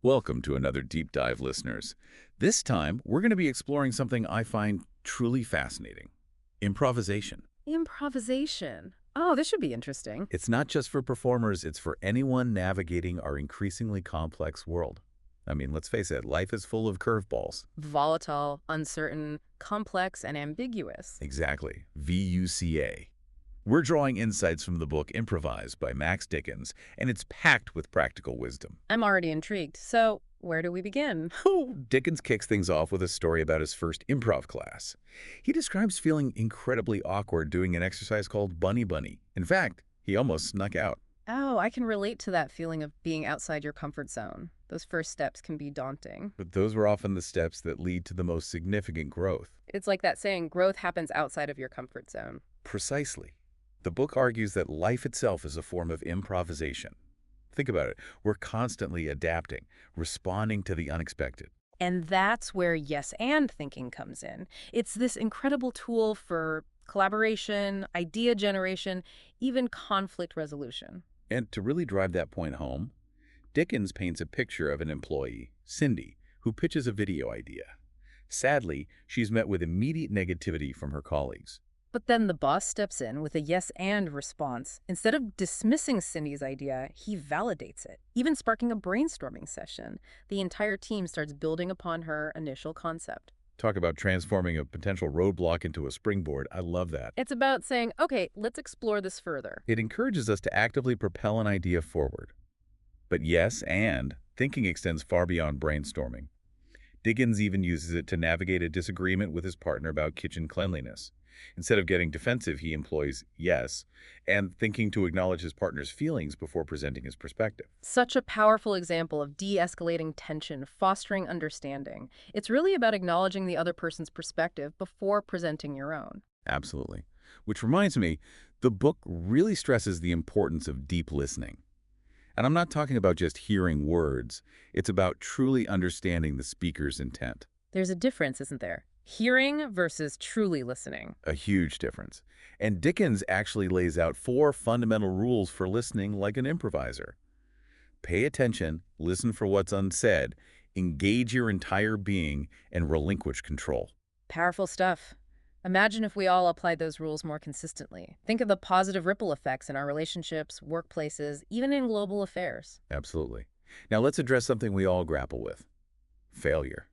Welcome to another deep dive, listeners. This time, we're going to be exploring something I find truly fascinating: improvisation. Improvisation. Oh, this should be interesting. It's not just for performers, it's for anyone navigating our increasingly complex world. I mean, let's face it, life is full of curveballs. Volatile, uncertain, complex, and ambiguous. Exactly. VUCA. We're drawing insights from the book Improvise by Max Dickins, and it's packed with practical wisdom. I'm already intrigued. So, where do we begin? Oh, Dickens kicks things off with a story about his first improv class. He describes feeling incredibly awkward doing an exercise called Bunny Bunny. In fact, he almost snuck out. Oh, I can relate to that feeling of being outside your comfort zone. Those first steps can be daunting. But those were often the steps that lead to the most significant growth. It's like that saying, growth happens outside of your comfort zone. Precisely. The book argues that life itself is a form of improvisation. Think about it. We're constantly adapting, responding to the unexpected. And that's where yes and thinking comes in. It's this incredible tool for collaboration, idea generation, even conflict resolution. And to really drive that point home, Dickens paints a picture of an employee, Cindy, who pitches a video idea. Sadly, she's met with immediate negativity from her colleagues. But then the boss steps in with a yes and response. Instead of dismissing Cindy's idea, he validates it, even sparking a brainstorming session. The entire team starts building upon her initial concept. Talk about transforming a potential roadblock into a springboard. I love that. It's about saying, okay, let's explore this further. It encourages us to actively propel an idea forward. But yes, and thinking extends far beyond brainstorming. Dickens even uses it to navigate a disagreement with his partner about kitchen cleanliness. Instead of getting defensive, he employs yes and thinking to acknowledge his partner's feelings before presenting his perspective. Such a powerful example of de-escalating tension, fostering understanding. It's really about acknowledging the other person's perspective before presenting your own. Absolutely. Which reminds me, the book really stresses the importance of deep listening. And I'm not talking about just hearing words. It's about truly understanding the speaker's intent. There's a difference, isn't there? Hearing versus truly listening. A huge difference. And Dickens actually lays out 4 fundamental rules for listening like an improviser. Pay attention, listen for what's unsaid, engage your entire being, and relinquish control. Powerful stuff. Imagine if we all applied those rules more consistently. Think of the positive ripple effects in our relationships, workplaces, even in global affairs. Absolutely. Now let's address something we all grapple with: failure.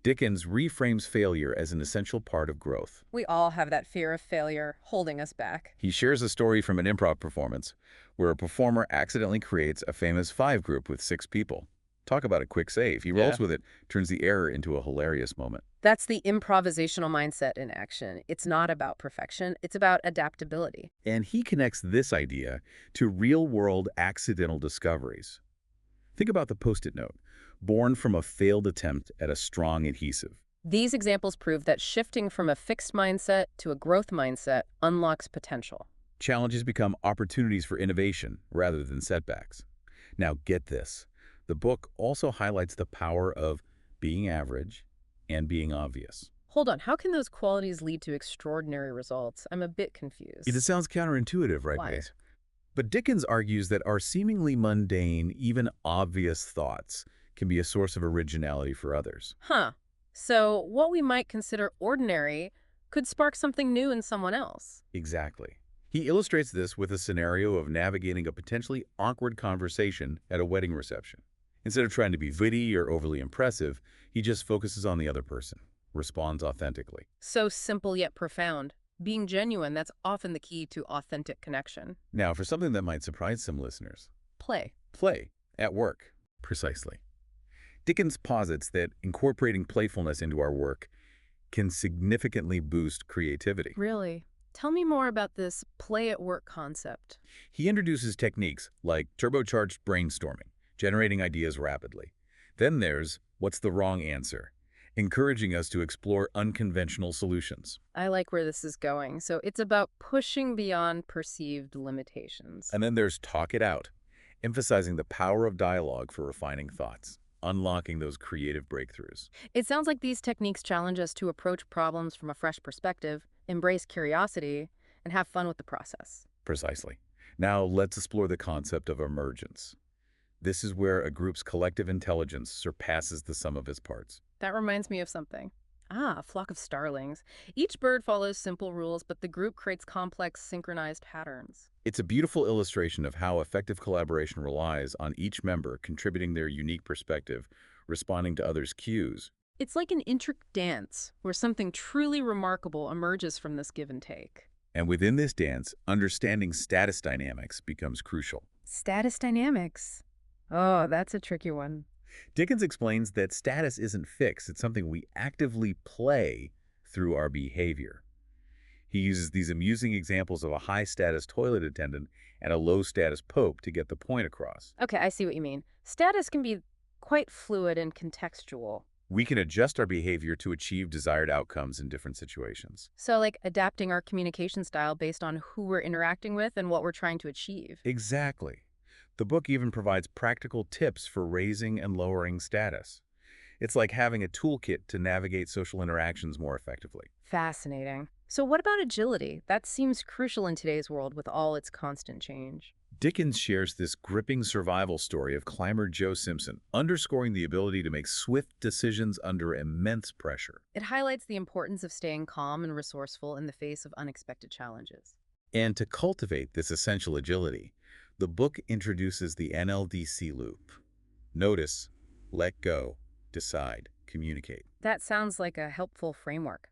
Dickens reframes failure as an essential part of growth. We all have that fear of failure holding us back. He shares a story from an improv performance where a performer accidentally creates a famous 5 group with 6 people. Talk about a quick save. He rolls with it, turns the error into a hilarious moment. That's the improvisational mindset in action. It's not about perfection, it's about adaptability. And he connects this idea to real-world accidental discoveries. Think about the Post-it note, born from a failed attempt at a strong adhesive. These examples prove that shifting from a fixed mindset to a growth mindset unlocks potential. Challenges become opportunities for innovation rather than setbacks. Now get this. The book also highlights the power of being average and being obvious. Hold on, how can those qualities lead to extraordinary results? I'm a bit confused. It sounds counterintuitive, right, Why? Pace? But Dickens argues that our seemingly mundane, even obvious thoughts can be a source of originality for others. Huh. So what we might consider ordinary could spark something new in someone else. Exactly. He illustrates this with a scenario of navigating a potentially awkward conversation at a wedding reception. Instead of trying to be witty or overly impressive, he just focuses on the other person, responds authentically. So simple yet profound. Being genuine, that's often the key to authentic connection. Now, for something that might surprise some listeners, Play. play at work. Precisely. Dickens posits that incorporating playfulness into our work can significantly boost creativity. Really? Tell me more about this play at work concept. He introduces techniques like turbocharged brainstorming, generating ideas rapidly. Then there's what's the wrong answer, encouraging us to explore unconventional solutions. I like where this is going. So it's about pushing beyond perceived limitations. And then there's talk it out, emphasizing the power of dialogue for refining thoughts, unlocking those creative breakthroughs. It sounds like these techniques challenge us to approach problems from a fresh perspective, embrace curiosity, and have fun with the process. Precisely. Now let's explore the concept of emergence. This is where a group's collective intelligence surpasses the sum of its parts. That reminds me of something. Ah, a flock of starlings. Each bird follows simple rules, but the group creates complex, synchronized patterns. It's a beautiful illustration of how effective collaboration relies on each member contributing their unique perspective, responding to others' cues. It's like an intricate dance where something truly remarkable emerges from this give and take. And within this dance, understanding status dynamics becomes crucial. Status dynamics. Oh, that's a tricky one. Dickens explains that status isn't fixed, it's something we actively play through our behavior. He uses these amusing examples of a high-status toilet attendant and a low-status pope to get the point across. Okay, I see what you mean. Status can be quite fluid and contextual. We can adjust our behavior to achieve desired outcomes in different situations. So, like adapting our communication style based on who we're interacting with and what we're trying to achieve. Exactly. The book even provides practical tips for raising and lowering status. It's like having a toolkit to navigate social interactions more effectively. Fascinating. So, what about agility? That seems crucial in today's world with all its constant change. Dickens shares this gripping survival story of climber Joe Simpson, underscoring the ability to make swift decisions under immense pressure. It highlights the importance of staying calm and resourceful in the face of unexpected challenges. And to cultivate this essential agility, the book introduces the NLDC loop. Notice, let go, decide, communicate. That sounds like a helpful framework.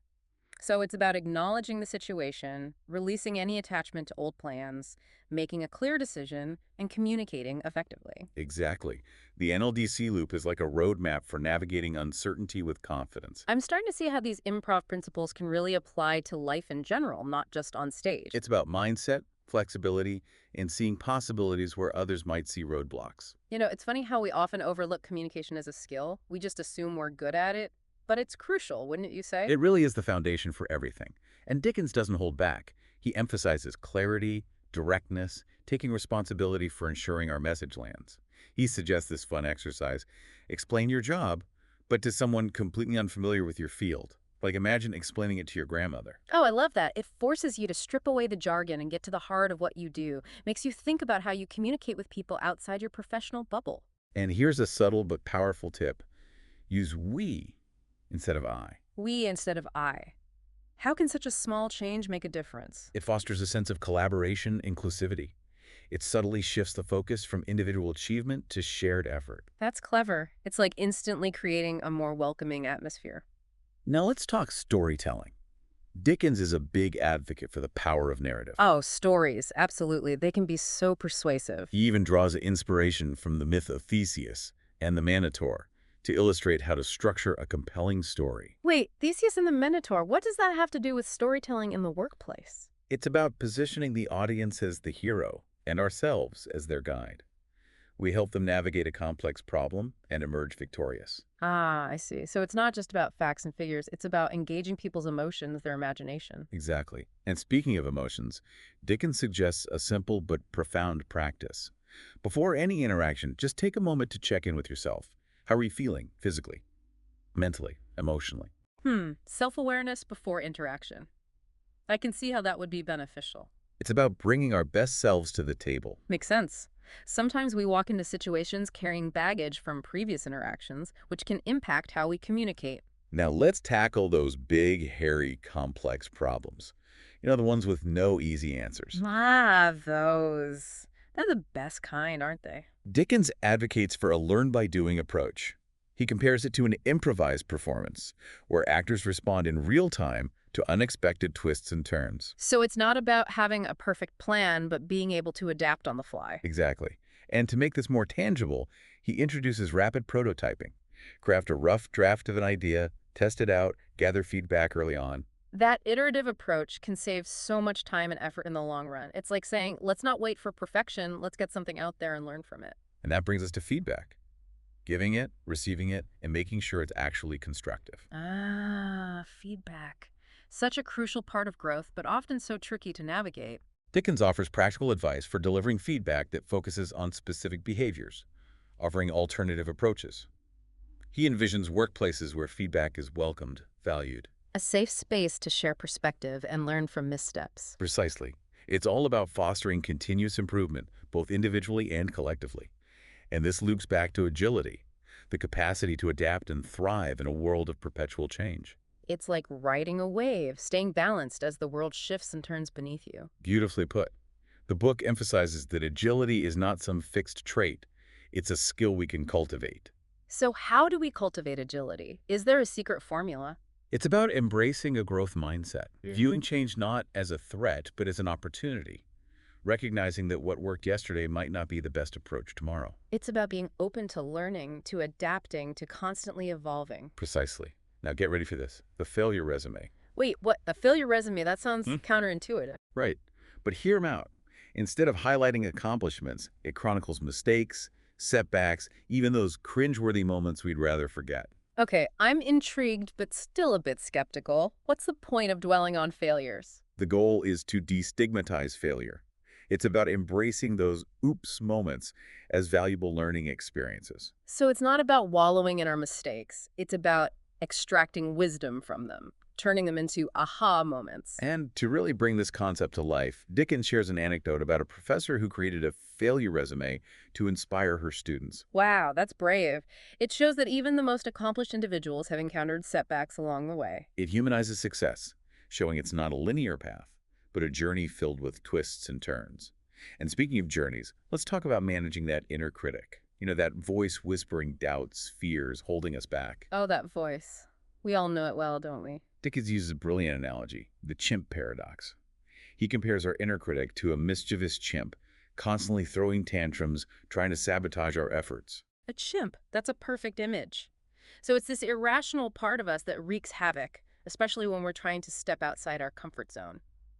So it's about acknowledging the situation, releasing any attachment to old plans, making a clear decision, and communicating effectively. Exactly. The NLDC loop is like a roadmap for navigating uncertainty with confidence. I'm starting to see how these improv principles can really apply to life in general, not just on stage. It's about mindset, flexibility, and seeing possibilities where others might see roadblocks. It's funny how we often overlook communication as a skill. We just assume we're good at it, but it's crucial, wouldn't you say? It really is the foundation for everything. And Dickens doesn't hold back. He emphasizes clarity, directness, taking responsibility for ensuring our message lands. He suggests this fun exercise. Explain your job, but to someone completely unfamiliar with your field. Like imagine explaining it to your grandmother. Oh, I love that. It forces you to strip away the jargon and get to the heart of what you do. Makes you think about how you communicate with people outside your professional bubble. And here's a subtle but powerful tip. Use we instead of I. We instead of I. How can such a small change make a difference? It fosters a sense of collaboration, inclusivity. It subtly shifts the focus from individual achievement to shared effort. That's clever. It's like instantly creating a more welcoming atmosphere. Now let's talk storytelling. Dickens is a big advocate for the power of narrative. Oh, stories. Absolutely. They can be so persuasive. He even draws inspiration from the myth of Theseus and the Minotaur to illustrate how to structure a compelling story. Wait, Theseus and the Minotaur, what does that have to do with storytelling in the workplace? It's about positioning the audience as the hero and ourselves as their guide. We help them navigate a complex problem and emerge victorious. Ah, I see. So it's not just about facts and figures. It's about engaging people's emotions, their imagination. Exactly. And speaking of emotions, Dickens suggests a simple but profound practice. Before any interaction, just take a moment to check in with yourself. How are you feeling physically, mentally, emotionally? Self-awareness before interaction. I can see how that would be beneficial. It's about bringing our best selves to the table. Makes sense. Sometimes we walk into situations carrying baggage from previous interactions, which can impact how we communicate. Now let's tackle those big, hairy, complex problems. The ones with no easy answers. Ah, those. They're the best kind, aren't they? Dickens advocates for a learn-by-doing approach. He compares it to an improvised performance, where actors respond in real time to unexpected twists and turns. So it's not about having a perfect plan, but being able to adapt on the fly. Exactly. And to make this more tangible, he introduces rapid prototyping. Craft a rough draft of an idea, test it out, gather feedback early on. That iterative approach can save so much time and effort in the long run. It's like saying, let's not wait for perfection, let's get something out there and learn from it. And that brings us to feedback. Giving it, receiving it, and making sure it's actually constructive. Ah, feedback. Such a crucial part of growth, but often so tricky to navigate. Dickens offers practical advice for delivering feedback that focuses on specific behaviors, offering alternative approaches. He envisions workplaces where feedback is welcomed, valued. A safe space to share perspective and learn from missteps. Precisely. It's all about fostering continuous improvement, both individually and collectively. And this loops back to agility, the capacity to adapt and thrive in a world of perpetual change. It's like riding a wave, staying balanced as the world shifts and turns beneath you. Beautifully put. The book emphasizes that agility is not some fixed trait. It's a skill we can cultivate. So how do we cultivate agility? Is there a secret formula? It's about embracing a growth mindset, viewing change not as a threat, but as an opportunity, recognizing that what worked yesterday might not be the best approach tomorrow. It's about being open to learning, to adapting, to constantly evolving. Precisely. Now get ready for this. The failure resume. Wait, what? The failure resume? That sounds Hmm? counterintuitive. Right. But hear them out. Instead of highlighting accomplishments, it chronicles mistakes, setbacks, even those cringeworthy moments we'd rather forget. Okay, I'm intrigued, but still a bit skeptical. What's the point of dwelling on failures? The goal is to destigmatize failure. It's about embracing those oops moments as valuable learning experiences. So it's not about wallowing in our mistakes. It's about extracting wisdom from them, turning them into aha moments. And to really bring this concept to life, Dickens shares an anecdote about a professor who created a failure resume to inspire her students. Wow, that's brave. It shows that even the most accomplished individuals have encountered setbacks along the way. It humanizes success, showing it's not a linear path, but a journey filled with twists and turns. And speaking of journeys, let's talk about managing that inner critic. That voice whispering doubts, fears, holding us back. Oh, that voice. We all know it well, don't we? Dickens uses a brilliant analogy, the chimp paradox. He compares our inner critic to a mischievous chimp, constantly throwing tantrums, trying to sabotage our efforts. A chimp. That's a perfect image. So it's this irrational part of us that wreaks havoc, especially when we're trying to step outside our comfort zone.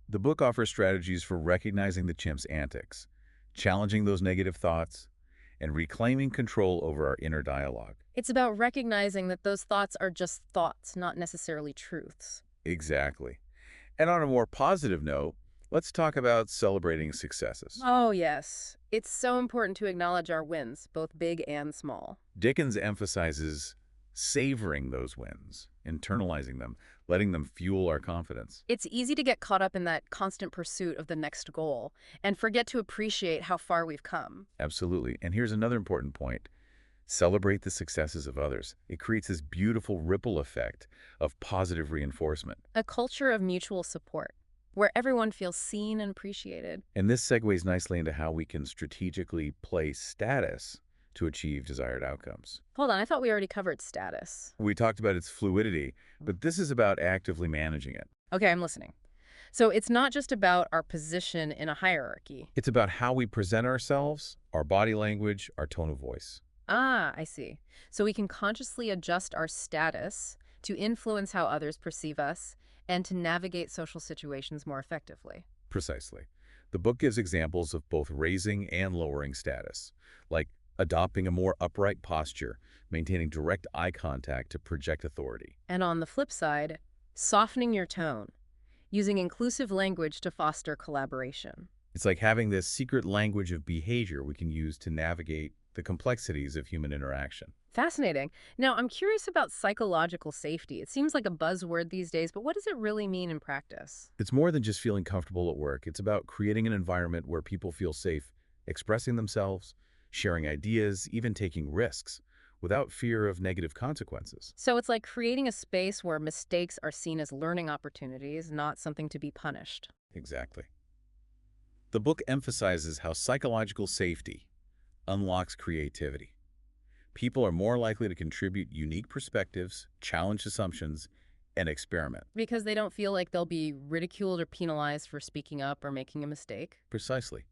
The book offers strategies for recognizing the chimp's antics, challenging those negative thoughts, and reclaiming control over our inner dialogue. It's about recognizing that those thoughts are just thoughts, not necessarily truths. Exactly. And on a more positive note, let's talk about celebrating successes. Oh, yes. It's so important to acknowledge our wins, both big and small. Dickens emphasizes savoring those wins, internalizing them, letting them fuel our confidence. It's easy to get caught up in that constant pursuit of the next goal and forget to appreciate how far we've come. Absolutely. And here's another important point. Celebrate the successes of others. It creates this beautiful ripple effect of positive reinforcement. A culture of mutual support, where everyone feels seen and appreciated. And this segues nicely into how we can strategically place status to achieve desired outcomes. Hold on, I thought we already covered status. We talked about its fluidity, but this is about actively managing it. Okay, I'm listening. So it's not just about our position in a hierarchy. It's about how we present ourselves, our body language, our tone of voice. Ah, I see. So we can consciously adjust our status to influence how others perceive us and to navigate social situations more effectively. Precisely. The book gives examples of both raising and lowering status, like adopting a more upright posture, maintaining direct eye contact to project authority. And on the flip side, softening your tone, using inclusive language to foster collaboration. It's like having this secret language of behavior we can use to navigate the complexities of human interaction. Fascinating. Now, I'm curious about psychological safety. It seems like a buzzword these days, but what does it really mean in practice? It's more than just feeling comfortable at work. It's about creating an environment where people feel safe, expressing themselves, sharing ideas, even taking risks, without fear of negative consequences. So it's like creating a space where mistakes are seen as learning opportunities, not something to be punished. Exactly. The book emphasizes how psychological safety unlocks creativity. People are more likely to contribute unique perspectives, challenge assumptions, and experiment. Because they don't feel like they'll be ridiculed or penalized for speaking up or making a mistake. Precisely.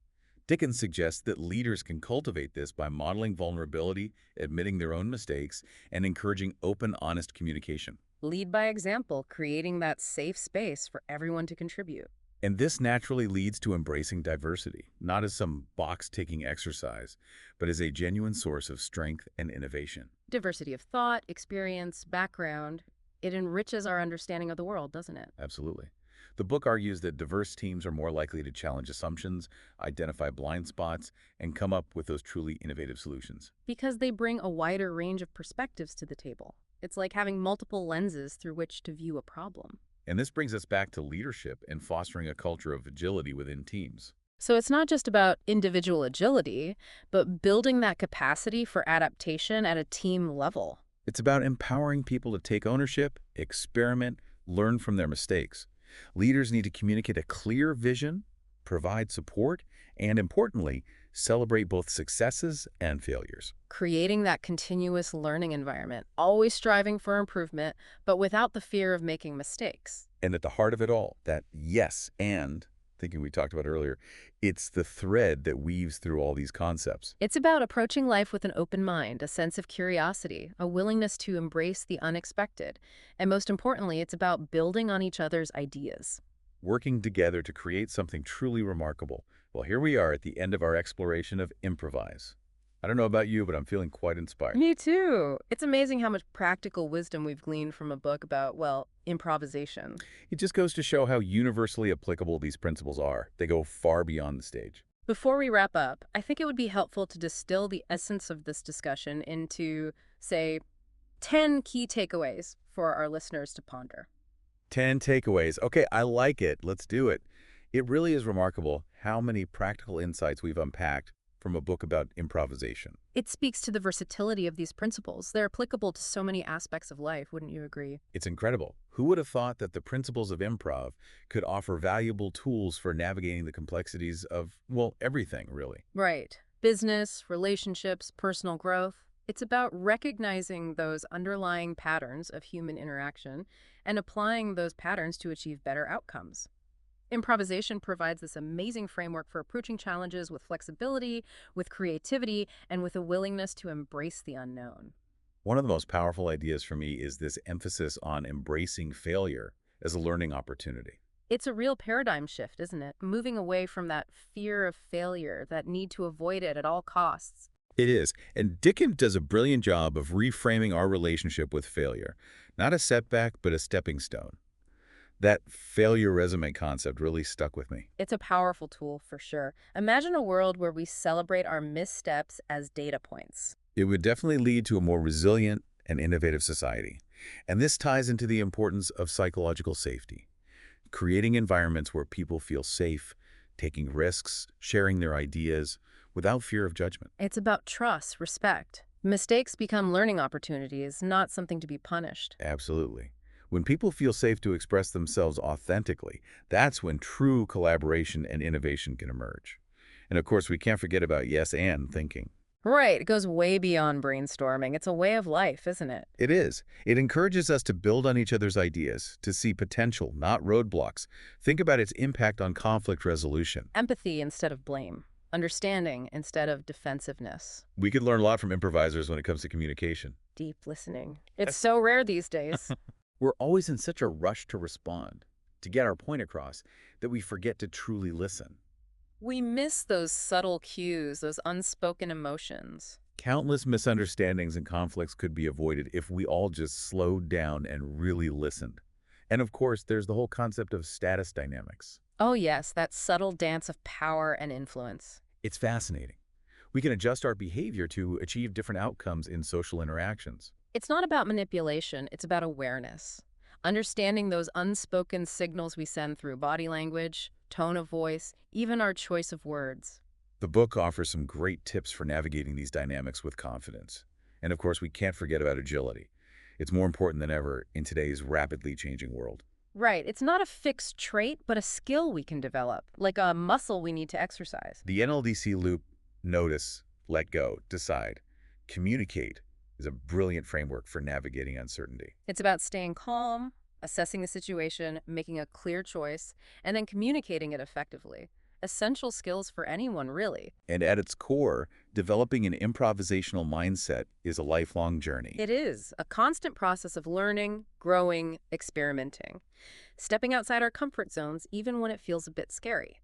Dickens suggests that leaders can cultivate this by modeling vulnerability, admitting their own mistakes, and encouraging open, honest communication. Lead by example, creating that safe space for everyone to contribute. And this naturally leads to embracing diversity, not as some box-ticking exercise, but as a genuine source of strength and innovation. Diversity of thought, experience, background. It enriches our understanding of the world, doesn't it? Absolutely. The book argues that diverse teams are more likely to challenge assumptions, identify blind spots, and come up with those truly innovative solutions. Because they bring a wider range of perspectives to the table. It's like having multiple lenses through which to view a problem. And this brings us back to leadership and fostering a culture of agility within teams. So it's not just about individual agility, but building that capacity for adaptation at a team level. It's about empowering people to take ownership, experiment, learn from their mistakes. Leaders need to communicate a clear vision, provide support, and importantly, celebrate both successes and failures. Creating that continuous learning environment, always striving for improvement, but without the fear of making mistakes. And at the heart of it all, that yes and thinking we talked about earlier, it's the thread that weaves through all these concepts. It's about approaching life with an open mind, a sense of curiosity, a willingness to embrace the unexpected. And most importantly, it's about building on each other's ideas. Working together to create something truly remarkable. Well, here we are at the end of our exploration of Improvise. I don't know about you, but I'm feeling quite inspired. Me too. It's amazing how much practical wisdom we've gleaned from a book about, well, improvisation. It just goes to show how universally applicable these principles are. They go far beyond the stage. Before we wrap up, I think it would be helpful to distill the essence of this discussion into, say, 10 key takeaways for our listeners to ponder. 10 takeaways. Okay, I like it. Let's do it. It really is remarkable how many practical insights we've unpacked from a book about improvisation. It speaks to the versatility of these principles. They're applicable to so many aspects of life, wouldn't you agree? It's incredible. Who would have thought that the principles of improv could offer valuable tools for navigating the complexities of, well, everything, really? Right. Business, relationships, personal growth. It's about recognizing those underlying patterns of human interaction and applying those patterns to achieve better outcomes. Improvisation provides this amazing framework for approaching challenges with flexibility, with creativity, and with a willingness to embrace the unknown. One of the most powerful ideas for me is this emphasis on embracing failure as a learning opportunity. It's a real paradigm shift, isn't it? Moving away from that fear of failure, that need to avoid it at all costs. It is, and Dickens does a brilliant job of reframing our relationship with failure. Not a setback, but a stepping stone. That failure resume concept really stuck with me. It's a powerful tool for sure. Imagine a world where we celebrate our missteps as data points. It would definitely lead to a more resilient and innovative society. And this ties into the importance of psychological safety, creating environments where people feel safe, taking risks, sharing their ideas without fear of judgment. It's about trust, respect. Mistakes become learning opportunities, not something to be punished. Absolutely. When people feel safe to express themselves authentically, that's when true collaboration and innovation can emerge. And of course, we can't forget about yes and thinking. Right, it goes way beyond brainstorming. It's a way of life, isn't it? It is. It encourages us to build on each other's ideas, to see potential, not roadblocks. Think about its impact on conflict resolution. Empathy instead of blame. Understanding instead of defensiveness. We could learn a lot from improvisers when it comes to communication. Deep listening. It's so rare these days. We're always in such a rush to respond, to get our point across, that we forget to truly listen. We miss those subtle cues, those unspoken emotions. Countless misunderstandings and conflicts could be avoided if we all just slowed down and really listened. And of course, there's the whole concept of status dynamics. Oh yes, that subtle dance of power and influence. It's fascinating. We can adjust our behavior to achieve different outcomes in social interactions. It's not about manipulation, it's about awareness. Understanding those unspoken signals we send through body language, tone of voice, even our choice of words. The book offers some great tips for navigating these dynamics with confidence. And of course, we can't forget about agility. It's more important than ever in today's rapidly changing world. Right, it's not a fixed trait, but a skill we can develop, like a muscle we need to exercise. The NLDC loop, notice, let go, decide, communicate, is a brilliant framework for navigating uncertainty. It's about staying calm, assessing the situation, making a clear choice, and then communicating it effectively. Essential skills for anyone, really. And at its core, developing an improvisational mindset is a lifelong journey. It is a constant process of learning, growing, experimenting, stepping outside our comfort zones even when it feels a bit scary.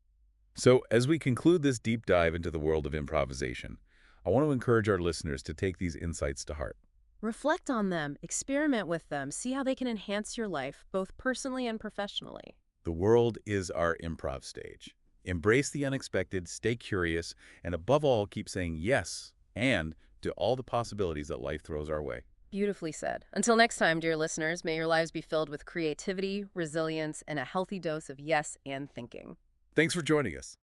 So, as we conclude this deep dive into the world of improvisation, I want to encourage our listeners to take these insights to heart. Reflect on them, experiment with them, see how they can enhance your life, both personally and professionally. The world is our improv stage. Embrace the unexpected, stay curious, and above all, keep saying yes and to all the possibilities that life throws our way. Beautifully said. Until next time, dear listeners, may your lives be filled with creativity, resilience, and a healthy dose of yes and thinking. Thanks for joining us.